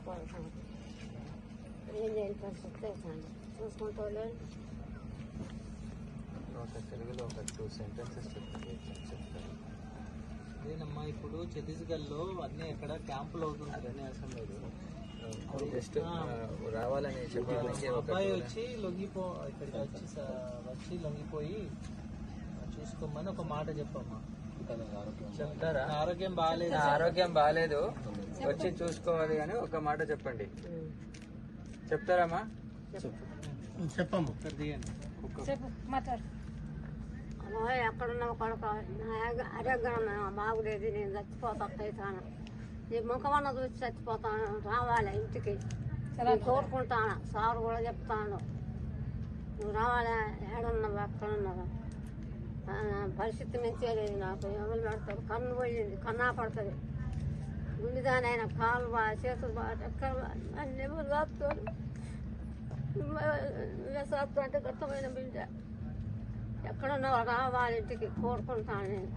చచ్చిపోతాను. ఏం చేయాలి పరిస్థితి అవుతాను చూసుకుంటూ ఒక తెలుగులో ఒక 2 సెంటెన్సెస్ చెప్తాను. అదేనమ్మా, ఇప్పుడు ఛత్తీస్గఢ్లో అన్నీ ఎక్కడ క్యాంపులు అవుతున్నారు అని అసలు లేదు. జస్ట్ రావాలని చెప్పడానికి ఒక అబ్బాయి వచ్చి ఇక్కడికి వచ్చి లొంగిపోయి చూసుకోమని ఒక మాట చెప్పమ్మా. చెప్తారా? ఆరోగ్యం బాగాలేదు వచ్చి చూసుకోవాలి అని ఒక మాట చెప్పండి. చెప్తారమ్మా? చెప్పమ్మా. చెప్పు మాట్లాడు. ఎక్కడున్నావు కొడుకు, ఆరోగ్యం బాగులేదు, నేను చచ్చిపోతాను, నీ ముఖమన్న చూసి చచ్చిపోతాను, రావాలి ఇంటికి కోరుకుంటాను. సార్ కూడా చెప్తాను, నువ్వు రావాలి, ఏడున్నావు ఎక్కడున్నావు, పరిస్థితి మంచిగా లేదు, నాకు ఎవరు పెడతారు, కన్ను పోయింది, కన్నా పడుతుంది, గుండెదానైనా కాలు చేతులు ఎక్కడ అన్ని ఎవరు కాపుతారు, సాపుతూ అంటే గతమైన బిడ్డ, ఎక్కడున్నావు రావాలి ఇంటికి కోరుకుంటాను నేను.